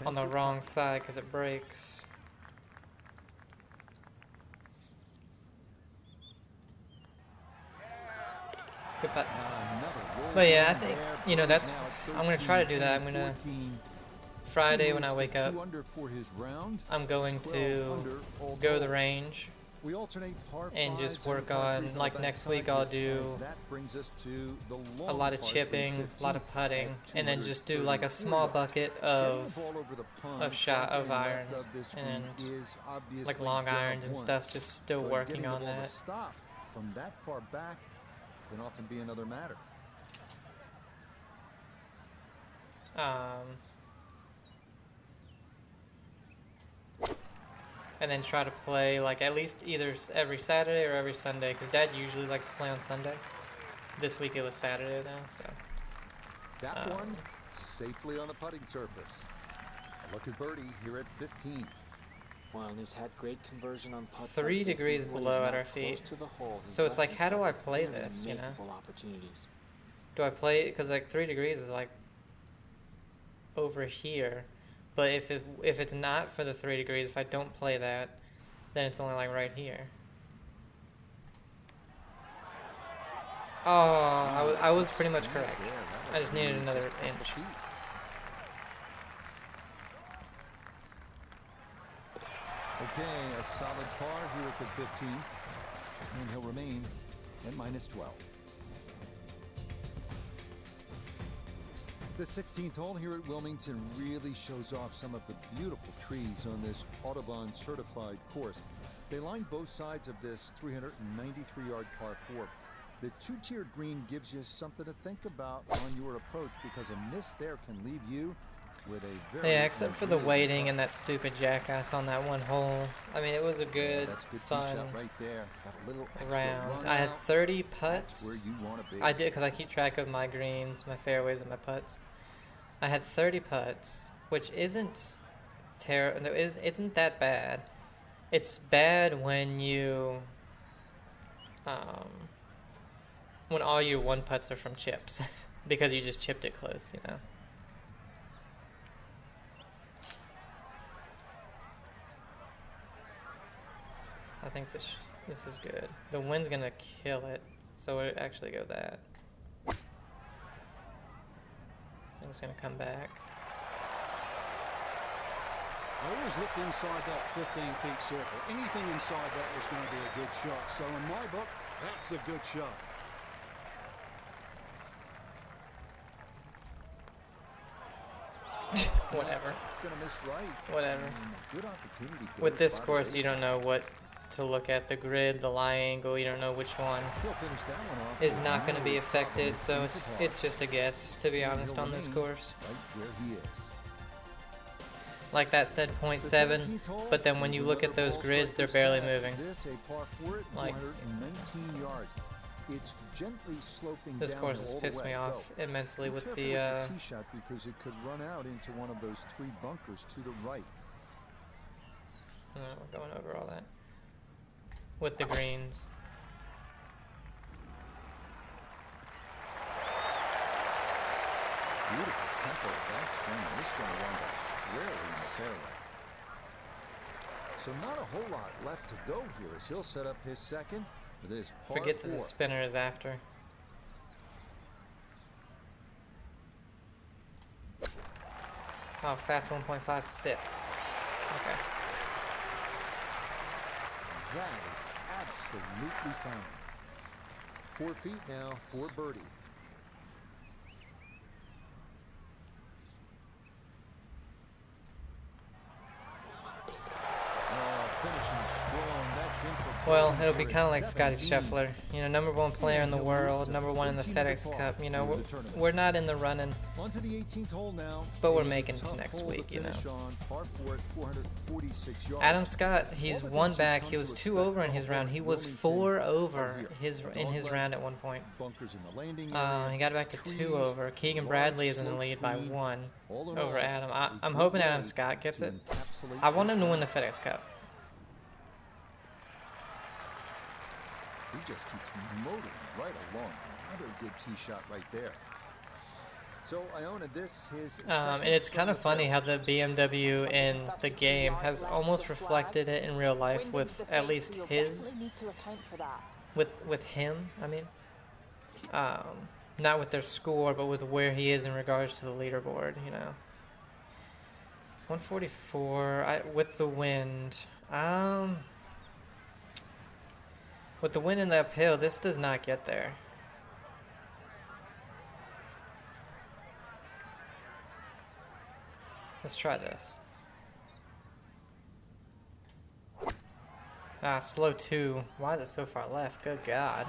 on the wrong side because it breaks. Good putt. But yeah, I think, you know, that's, I'm going to try to do that. I'm going to, Friday when I wake up, I'm going to go to the range and just work on, like next week I'll do a lot of chipping, a lot of putting, and then just do like a small bucket of irons and like long irons and stuff, just still working on that. From that far back can often be another matter. And then try to play like at least either every Saturday or every Sunday, because Dad usually likes to play on Sunday. This week it was Saturday though, so. That one safely on a putting surface. A look at birdie here at 15. Well, and he's had great conversion on putts. 3 degrees below at our feet. So it's like, how do I play this, you know? Do I play it? Because like 3 degrees is like over here. But if it's not for the 3 degrees, if I don't play that, then it's only like right here. Oh, I was pretty much correct. I just needed another inch. Okay, a solid par here at the 15, and he'll remain at -12. The 16th hole here at Wilmington really shows off some of the beautiful trees on this Audubon certified course. They line both sides of this 393-yard par 4. The 2-tiered green gives you something to think about on your approach, because a miss there can leave you with a very except for the waiting and that stupid jackass on that one hole. I mean, it was a good, fun right there. Got a little round. I had 30 putts. Where you want to be. I did, because I keep track of my greens, my fairways, and my putts. I had 30 putts, which isn't isn't that bad. It's bad when you when all your one putts are from chips because you just chipped it close, you know. think this is good. The wind's gonna kill it, so it actually go that. And it's gonna come back. I always looked inside that 15-feet circle. Anything inside that was going to be a good shot. So in my book, that's a good shot. Whatever. It's going to miss right. Whatever. Good opportunity. With this course, you don't know what to look at. The grid, the lie angle, you don't know which one He'll finish that one off. is not going to be affected. So it's just a guess, to be honest, on this course. Right where he is. Like that said, 0.7, but then when you look at those grids, they're barely moving. This a par 4 at Like 419 yards. It's gently sloping this down course has all the pissed way. me off Go. immensely Be with careful the your tee shot because it could run out into one of those 3 bunkers to the right. we're going over all that with the greens. Beautiful tempo of that swing. This is going to wind up squarely in the fairway. So not a whole lot left to go here as he'll set up his second for this par Forget 4. that the spinner is after. Oh, fast 1.5 sit. Okay. That is absolutely fine. 4 feet now for birdie. Well, it'll be kind of like Scotty Scheffler, you know, #1 player in the world, #1 in the FedEx Cup. You know, we're not in the running, On to the 18th hole now. but we're making it to next week. You know, Adam Scott, he's 1 back. He was 2 over in his round. He was 4 over in his round at one point. Bunkers in the landing He area, got back to 2 over. Keegan Bradley is in the lead by 1 all in over all, Adam. a I'm good hoping Adam way Scott gets to it. encapsulate I want this him to win one. the FedEx Cup. He just keeps motoring right along. Another good tee shot right there. So Iona, this is And it's kind of funny how the BMW in the game has almost reflected it in real life with at least his, with him, I mean. Not with their score, but with where he is in regards to the leaderboard, you know. 144, with the wind. With the wind in the uphill, this does not get there. Let's try this. Slow 2. Why is it so far left? Good God.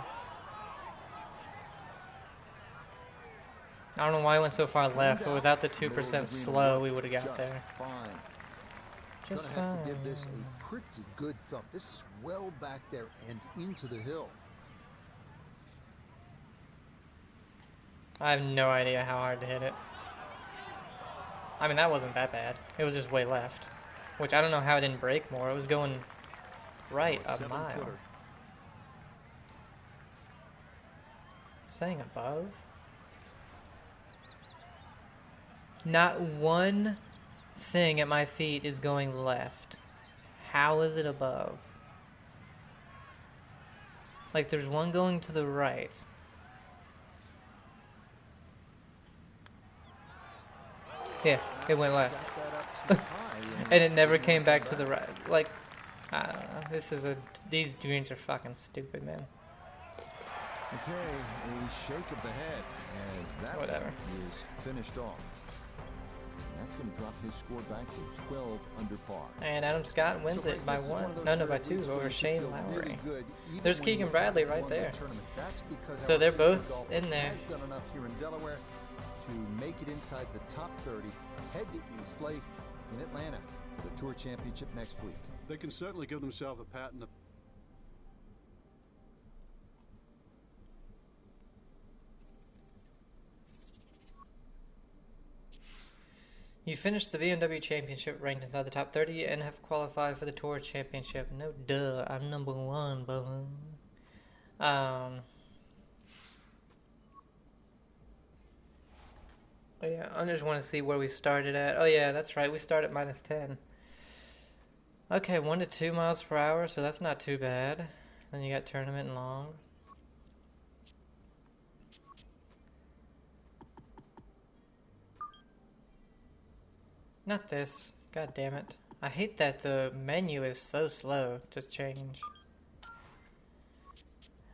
I don't know why it went so far left, but without the 2% slow, we would have got there. Fine. Just Gonna have fine. to give this a pretty good thump. This is well back there and into the hill. I have no idea how hard to hit it. I mean, that wasn't that bad. It was just way left. Which I don't know how it didn't break more. It was going right a mile. 7-footer. Saying above? Not one thing at my feet is going left. How is it above? Like there's one going to the right. Yeah, it went left. Got that up too high, And it never came back to the right. Like, I don't know. These greens are fucking stupid, man. Okay, a shake of the head as that Whatever. one is finished off. And that's going to drop his score back to 12 under par. And Adam Scott wins So, it Frank, by this is 1. of those No, rare by 2 weeks where over you should Shane feel Lowry. really good, even There's when Keegan you Bradley haven't right won the there. tournament. That's because So our they're PGA both golfer in there. has done enough here in Delaware to make it inside the top 30, head to East Lake in Atlanta for the Tour Championship next week. They can certainly give themselves a pat in the... You finished the BMW Championship ranked inside the top 30 and have qualified for the Tour Championship. No duh, I'm #1, bro. Oh yeah, I just want to see where we started at. Oh yeah, that's right, we started at -10. Okay, 1 to 2 miles per hour, so that's not too bad. Then you got tournament and long. Not this. God damn it. I hate that the menu is so slow to change.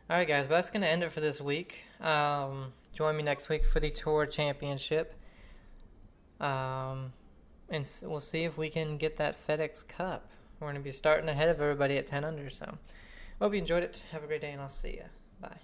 Alright guys, but that's going to end it for this week. Join me next week for the Tour Championship. And we'll see if we can get that FedEx Cup. We're going to be starting ahead of everybody at 10 under, so hope you enjoyed it. Have a great day, and I'll see ya. Bye.